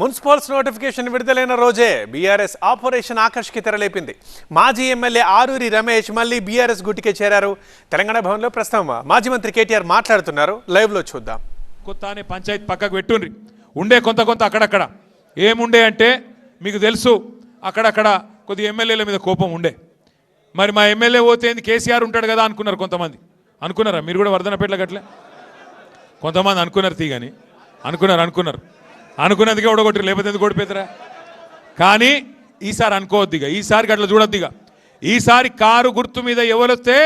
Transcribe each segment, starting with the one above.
Municipals notification విడుదలైన రోజే BRS operation ఆకర్ష్కి తెరలేపింది. మాజీ ఎమ్మెల్యే ఆరూరి రమేష్ మళ్ళీ బీఆర్ఎస్ గుట్టికే చేరారు. తెలంగాణ భవన్లో ప్రస్తుతం మాజీ మంత్రి కేటీఆర్ మాట్లాడుతున్నారు. లైవ్లో చూద్దాం. కొత్త పంచాయతీ పక్కకు పెట్టుండ్రి ఉండే కొంత అక్కడక్కడ ఏముండే అంటే మీకు తెలుసు, అక్కడక్కడ కొద్ది ఎమ్మెల్యేల మీద కోపం ఉండే. మరి మా ఎమ్మెల్యే పోతే కేసీఆర్ ఉంటాడు కదా అనుకున్నారు కొంతమంది. అనుకున్నారా మీరు కూడా? వర్ధనపేటలో గట్లే కొంతమంది అనుకున్నారు. తీగని అనుకున్నారు అనుకున్నదిగా ఓడగొట్టరు, లేకపోతే ఎందుకు ఓడిపోతారా? కానీ ఈసారి అనుకోవద్దిగా, ఈసారి అట్లా చూడొద్దిగా. ఈసారి కారు గుర్తు మీద ఎవరొస్తే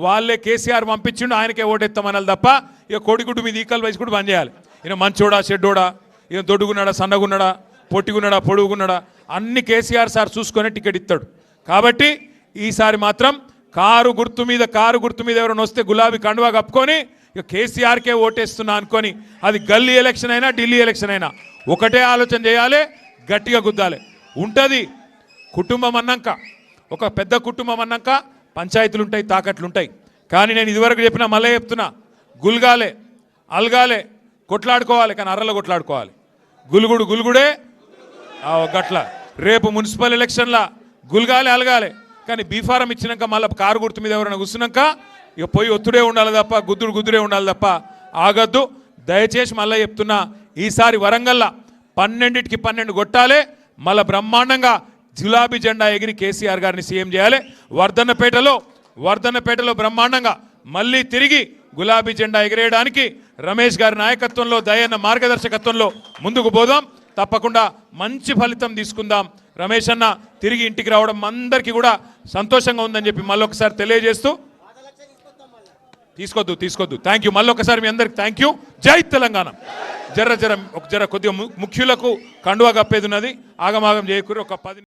వాళ్ళే కేసీఆర్ పంపించిండు, ఆయనకే ఓటెత్తామనాలి తప్ప ఇక కోడిగుడ్డు మీద ఈకలు వేసి కూడా బంద్ చేయాలి. ఈయన మంచోడా చెడ్డోడా, ఈయన దొడ్డుగున్నాడా సన్నగున్నాడా పొట్టిగున్నాడా పొడుగున్నాడా అన్ని కేసీఆర్ సార్ చూసుకొని టికెట్ ఇస్తాడు. కాబట్టి ఈసారి మాత్రం కారు గుర్తు మీద ఎవరైనా వస్తే గులాబీ కండువా కప్పుకొని ఇక కేసీఆర్కే ఓటేస్తున్నా అనుకొని, అది గల్లీ ఎలక్షన్ అయినా ఢిల్లీ ఎలక్షన్ అయినా ఒకటే ఆలోచన చేయాలి, గట్టిగా గుద్దాలి. ఉంటుంది కుటుంబం అన్నాక, ఒక పెద్ద కుటుంబం అన్నాక పంచాయతీలు ఉంటాయి, తాకట్లు ఉంటాయి. కానీ నేను ఇదివరకు చెప్పినా మళ్ళీ చెప్తున్నా, గుల్గాలే అల్గాలే కొట్లాడుకోవాలి, కానీ అర్రలో కొట్లాడుకోవాలి. గులుగుడే గట్ల. రేపు మున్సిపల్ ఎలక్షన్లా గుల్గాలే అలగాలే, కానీ బీఫారం ఇచ్చినాక మళ్ళీ కారు గుర్తు మీద ఎవరైనా కూర్చున్నాక ఇక పోయి ఒత్తుడే ఉండాలి తప్ప గుద్దుడే ఉండాలి తప్ప ఆగద్దు. దయచేసి మళ్ళీ చెప్తున్నా, ఈసారి వరంగల్లా 12కి 12 కొట్టాలి. మళ్ళీ బ్రహ్మాండంగా గులాబీ జెండా ఎగిరి కేసీఆర్ గారిని సీఎం చేయాలి. వర్ధన్నపేటలో బ్రహ్మాండంగా మళ్ళీ తిరిగి గులాబీ జెండా ఎగిరేయడానికి రమేష్ గారి నాయకత్వంలో, దయన్న మార్గదర్శకత్వంలో ముందుకు పోదాం. తప్పకుండా మంచి ఫలితం తీసుకుందాం. రమేష్ అన్న తిరిగి ఇంటికి రావడం అందరికీ కూడా సంతోషంగా ఉందని చెప్పి మళ్ళొకసారి తెలియజేస్తూ, తీసుకోద్దు. Thank you. మళ్ళొకసారి మీ అందరికి థ్యాంక్ యూ. జై తెలంగాణ. జర కొద్దిగా ముఖ్యులకు కండువా కప్పేది ఉన్నది, ఆగమాగం చేయకూరి ఒక 10